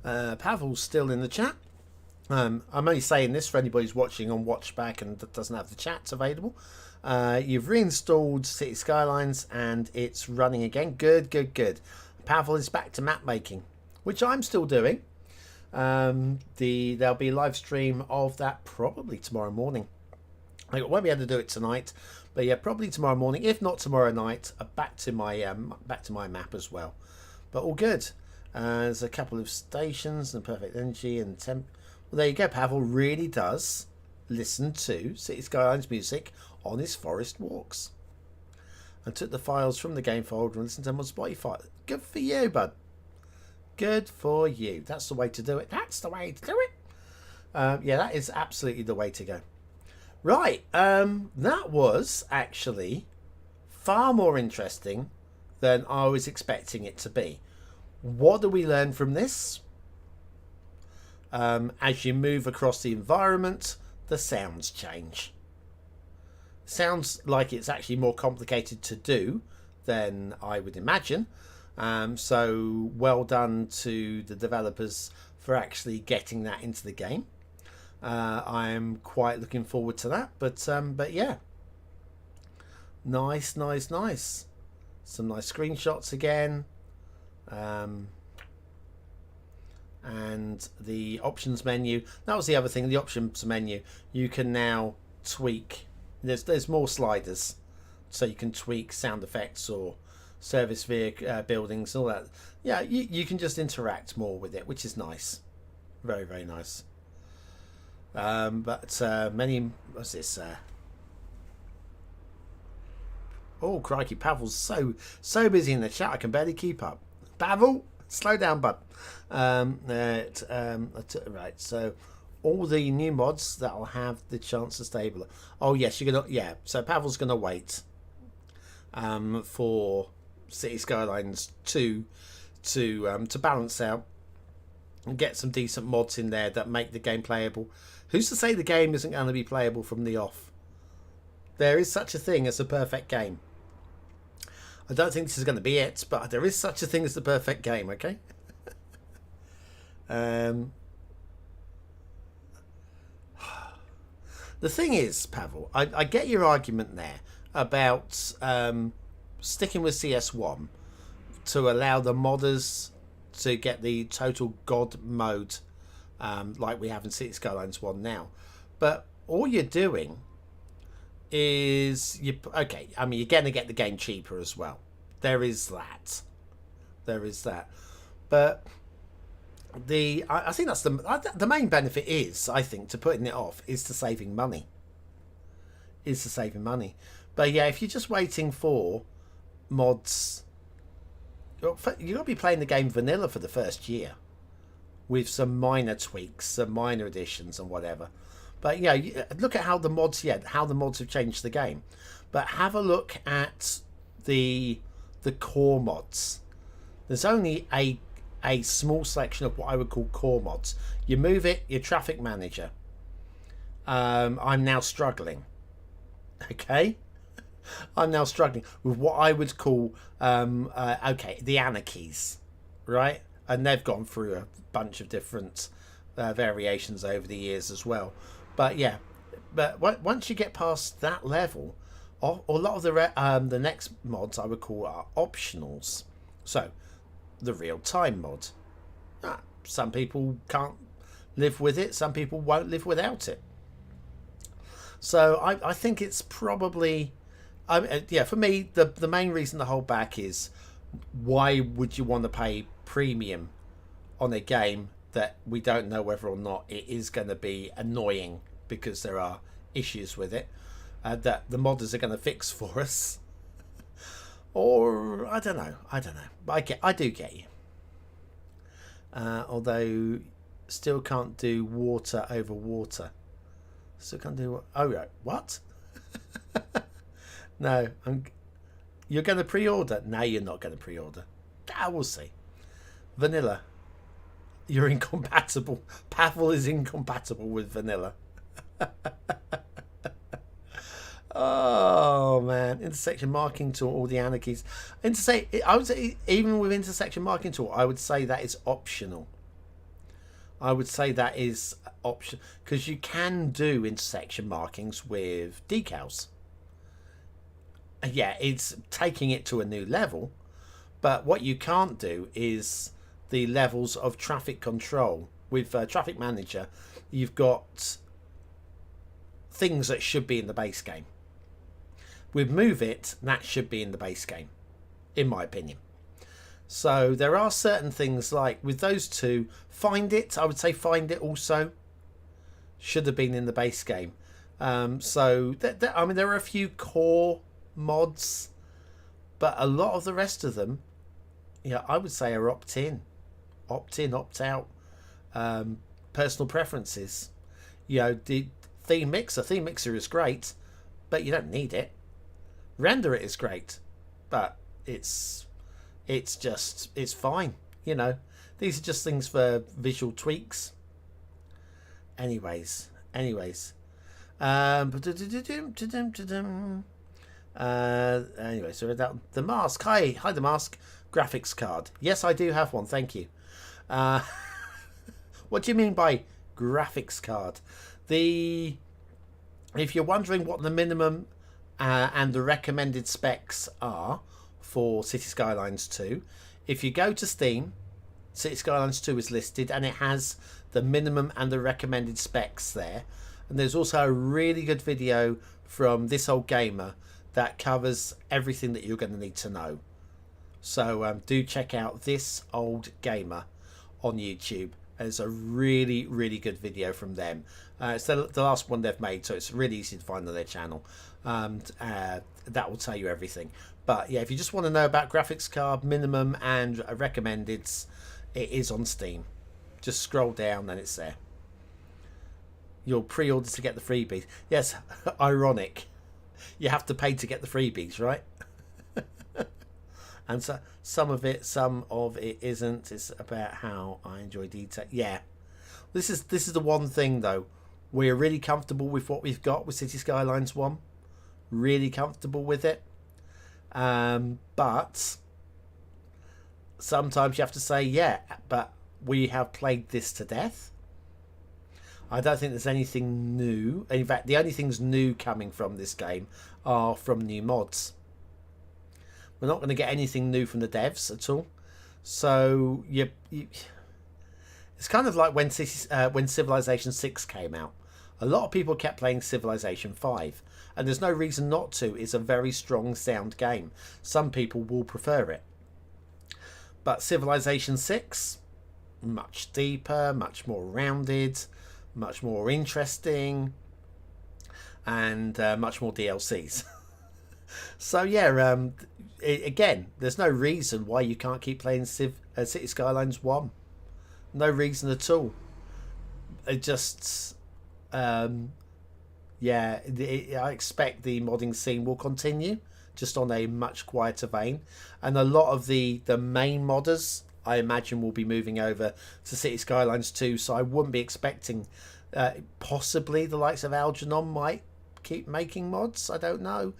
Pavel's still in the chat. I'm only saying this for anybody who's watching on Watchback and doesn't have the chats available. You've reinstalled City Skylines and it's running again. Good, good, good. Pavel is back to map making, which I'm still doing. There'll be a live stream of that probably tomorrow morning. I won't be able to do it tonight, but yeah, probably tomorrow morning. If not tomorrow night, back to my map as well. But all good. There's a couple of stations and perfect energy and temp. Well, there you go. Pavel really does listen to City Skylines music on his forest walks. I took the files from the game folder and listened to them on Spotify. Good for you, bud. Good for you. That's the way to do it. That's the way to do it. Yeah, that is absolutely the way to go. Right. That was actually far more interesting than I was expecting it to be. What do we learn from this? As you move across the environment, the sounds change. Sounds like it's actually more complicated to do than I would imagine. So well done to the developers for actually getting that into the game. I'm quite looking forward to that. But yeah, nice. Some nice screenshots again. And the options menu, that was the other thing, the options menu, you can now tweak. There's more sliders, so you can tweak sound effects or service vehicle buildings, all that. Yeah, you can just interact more with it, which is nice. Very, very nice. What's this? Oh, crikey, Pavel's so busy in the chat, I can barely keep up. Pavel, slow down, bud. Right, so all the new mods that'll have the chance to stabilize. Oh yes, you're gonna, yeah. So Pavel's gonna wait for City Skylines 2 to balance out and get some decent mods in there that make the game playable. Who's to say the game isn't going to be playable from the off? There is such a thing as a perfect game. I don't think this is going to be it, but there is such a thing as the perfect game, okay? The thing is, Pavel, I get your argument there about sticking with CS1 to allow the modders to get the total God mode like we have in Cities Skylines 1 now. But all you're doing is you're going to get the game cheaper as well. There is that. But I think that's the main benefit is, I think, to putting it off is to saving money. But yeah, if you're just waiting for mods, you're going to be playing the game vanilla for the first year with some minor tweaks, some minor additions and whatever. But yeah, look at how the mods have changed the game. But have a look at the core mods. There's only a small selection of what I would call core mods. You move it, your traffic manager. I'm now struggling. Okay? I'm now struggling with what I would call the anarchies, right? And they've gone through a bunch of different variations over the years as well. But yeah, but once you get past that level, a lot of the next mods I would call are optionals. So the real-time mod. Some people can't live with it. Some people won't live without it. So I think it's probably, for me, the main reason to hold back is, why would you want to pay premium on a game that we don't know whether or not it is going to be annoying because there are issues with it that the modders are going to fix for us? Or I don't know. But I do get you. Although still can't do water over water. Still can't do. Oh right, what? No, you're going to pre-order. No, you're not going to pre-order. We'll see. Vanilla. You're incompatible. Pavel is incompatible with vanilla. Oh man, intersection marking tool, all the anarchies. I would say even with intersection marking tool, I would say that is optional. I would say that is option because you can do intersection markings with decals. Yeah, it's taking it to a new level, but what you can't do is the levels of traffic control with traffic manager. You've got things that should be in the base game. With Move It, that should be in the base game, in my opinion. So there are certain things like with those two, Find It, I would say Find It also should have been in the base game. I mean, there are a few core mods, but a lot of the rest of them, I would say are opt in, opt out, personal preferences. The theme mixer is great, but you don't need it. Render It is great, but it's fine. These are just things for visual tweaks. Anyways. Anyway, so that the mask. Hi, the mask graphics card. Yes, I do have one. Thank you. What do you mean by graphics card? If you're wondering what the minimum and the recommended specs are for Cities Skylines 2, if you go to Steam, Cities Skylines 2 is listed and it has the minimum and the recommended specs there. And there's also a really good video from This Old Gamer that covers everything that you're going to need to know. So do check out This Old Gamer on YouTube. It's a really, really good video from them. It's the last one they've made, so it's really easy to find on their channel. That will tell you everything. But yeah, if you just want to know about graphics card minimum and recommended, it is on Steam. Just scroll down and it's there. You'll pre-order to get the freebies. Yes, ironic. You have to pay to get the freebies, right? And so some of it isn't. It's about how I enjoy detail. Yeah, this is the one thing though. We're really comfortable with what we've got with Cities Skylines 1. Really comfortable with it. But sometimes you have to say, yeah, but we have played this to death. I don't think there's anything new. In fact, the only things new coming from this game are from new mods. We're not going to get anything new from the devs at all. So it's kind of like when Civilization 6 came out. A lot of people kept playing Civilization 5, and there's no reason not to. It's a very strong sound game. Some people will prefer it. But Civilization 6, much deeper, much more rounded, much more interesting, and much more DLCs. So yeah, again, there's no reason why you can't keep playing Cities Skylines 1. No reason at all. It just... yeah, I expect the modding scene will continue, just on a much quieter vein. And a lot of the main modders, I imagine, will be moving over to Cities Skylines 2, so I wouldn't be expecting... possibly the likes of Algernon might keep making mods, I don't know.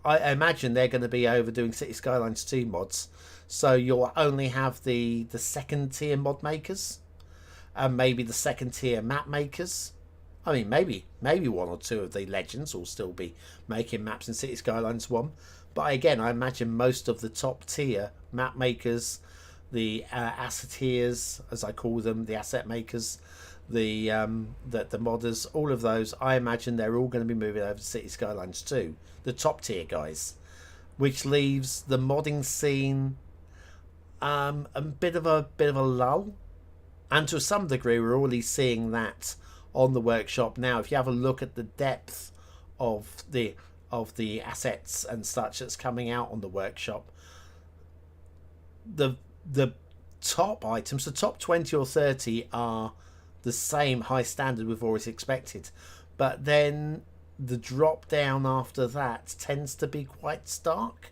I imagine they're going to be over doing Cities Skylines 2 mods, so you'll only have the second tier mod makers and maybe the second tier map makers. I mean, maybe one or two of the legends will still be making maps in Cities Skylines 1, but again, I imagine most of the top tier map makers, the asseteers, as I call them, the asset makers, the modders, all of those, I imagine they're all going to be moving over to Cities Skylines 2, the top tier guys, which leaves the modding scene a bit of a lull. And to some degree, we're already seeing that on the workshop now. If you have a look at the depth of the assets and such that's coming out on the workshop, the top items, the top 20 or 30 are the same high standard we've always expected, but then the drop down after that tends to be quite stark,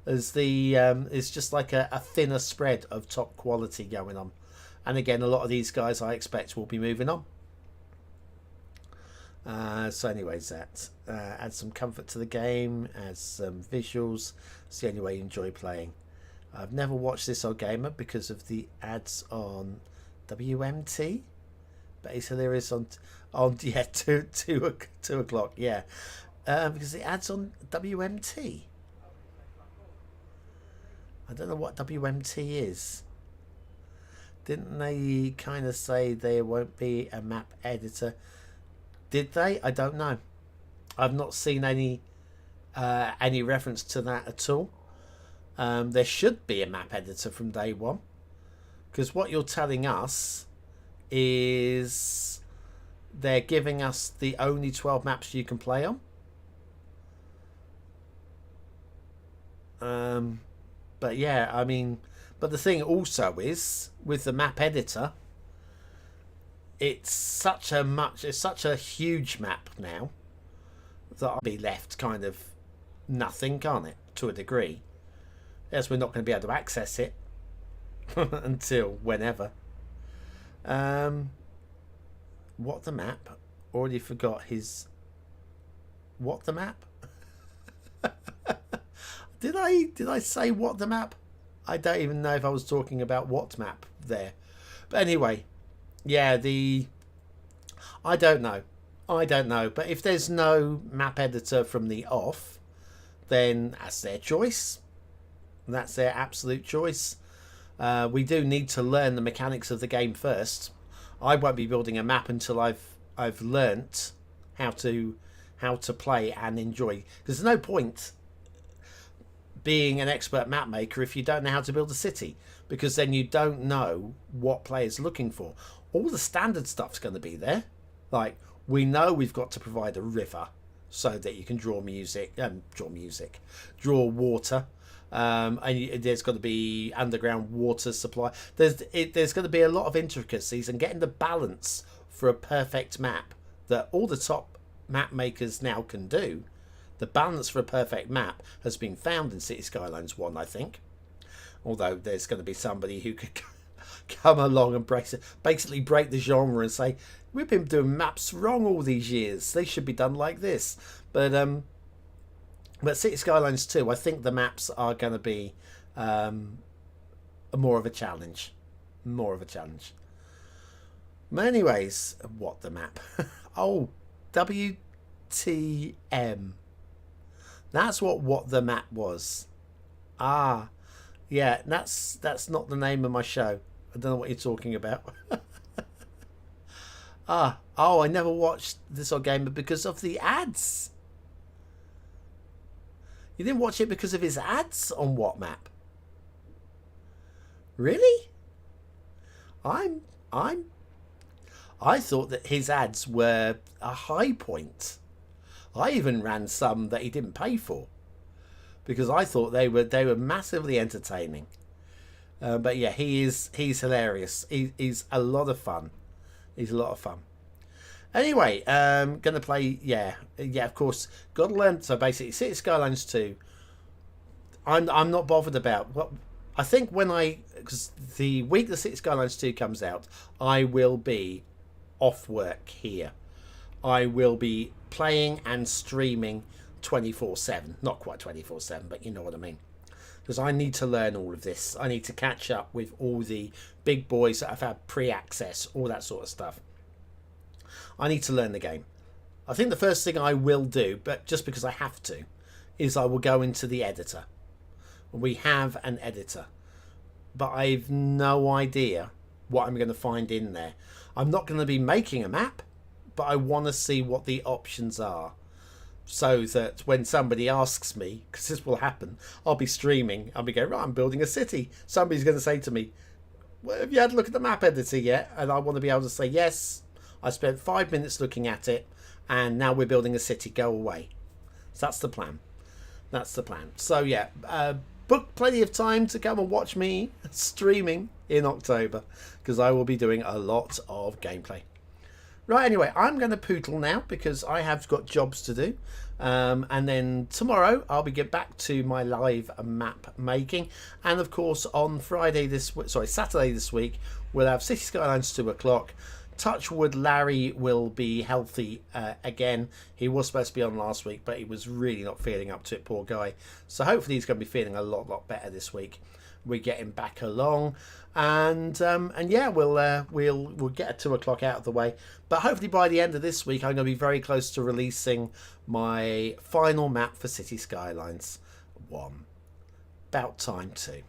as it's just like a thinner spread of top quality going on. And again, a lot of these guys I expect will be moving on. So anyways, that adds some comfort to the game, adds some visuals. It's the only way you enjoy playing. I've never watched This Old Gamer because of the ads on WMT, but it's hilarious on yeah, 2 o'clock, yeah, because the ads on WMT. I don't know what WMT is. Didn't they kind of say there won't be a map editor? Did they? I don't know. I've not seen any reference to that at all. There should be a map editor from day one, because what you're telling us is they're giving us the only 12 maps you can play on. But yeah, I mean, but the thing also is with the map editor, it's such a huge map now that I'll be left kind of nothing, can't it? To a degree. Yes, we're not going to be able to access it until whenever. What the map? Already forgot his. What the map? Did I say what the map? I don't even know if I was talking about what map there. But anyway, yeah, I don't know. But if there's no map editor from the off, then that's their choice. That's their absolute choice. We do need to learn the mechanics of the game first. I won't be building a map until I've learnt how to play and enjoy. Because there's no point being an expert map maker if you don't know how to build a city, because then you don't know what players are looking for. All the standard stuff's going to be there. Like, we know we've got to provide a river so that you can draw water. And there's got to be underground water supply. There's going to be a lot of intricacies, and getting the balance for a perfect map that all the top map makers now can do. The balance for a perfect map has been found in Cities Skylines 1, I think. Although there's going to be somebody who could come along and basically break the genre and say, we've been doing maps wrong all these years. They should be done like this. But Cities Skylines 2, I think the maps are going to be more of a challenge. But anyways, what the map? Oh, WTM. That's what the map was. Ah, yeah, that's not the name of my show. I don't know what you're talking about. I never watched This Old Gamer because of the ads. You didn't watch it because of his ads on what map? Really? I thought that his ads were a high point. I even ran some that he didn't pay for, because I thought they were massively entertaining. But yeah, he's hilarious. He's a lot of fun. Anyway, gonna play. Yeah. Of course, got to learn. So basically, Cities Skylines 2. I'm not bothered about what. I think because the week the Cities Skylines 2 comes out, I will be off work here. I will be playing and streaming 24/7. Not quite 24/7, but you know what I mean. Because I need to learn all of this. I need to catch up with all the big boys that have had pre-access, all that sort of stuff. I need to learn the game. I think the first thing I will do, but just because I have to, is I will go into the editor. We have an editor, but I've no idea what I'm going to find in there. I'm not going to be making a map, but I want to see what the options are, so that when somebody asks me, because this will happen, I'll be streaming, I'll be going, right, I'm building a city. Somebody's going to say to me, well, have you had a look at the map editor yet? And I want to be able to say, yes, I spent 5 minutes looking at it, and now we're building a city, go away. So that's the plan. So yeah, book plenty of time to come and watch me streaming in October, because I will be doing a lot of gameplay. Right, anyway, I'm going to poodle now because I have got jobs to do. And then tomorrow I'll be get back to my live map making. And of course on Saturday this week, we'll have Cities Skylines 2 o'clock. touch wood, Larry will be healthy again. He was supposed to be on last week, but he was really not feeling up to it, poor guy. So hopefully he's going to be feeling a lot better this week. We get him back along, and yeah, we'll get a 2 o'clock out of the way. But hopefully by the end of this week, I'm going to be very close to releasing my final map for Cities Skylines 1. About time too.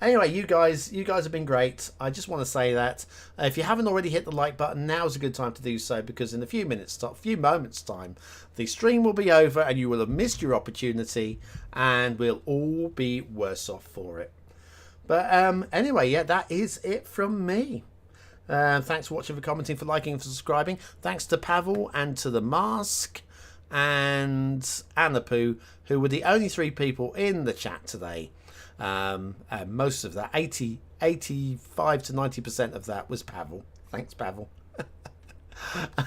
Anyway, you guys have been great. I just want to say that if you haven't already hit the like button, now's a good time to do so, because in a few moments time, the stream will be over and you will have missed your opportunity, and we'll all be worse off for it. But anyway, yeah, that is it from me. Thanks for watching, for commenting, for liking, and for subscribing. Thanks to Pavel and to the Mask and Anapu, who were the only 3 people in the chat today. Most of that, 85 to 90% of that was Pavel. Thanks, Pavel.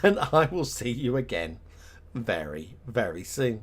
And I will see you again very, very soon.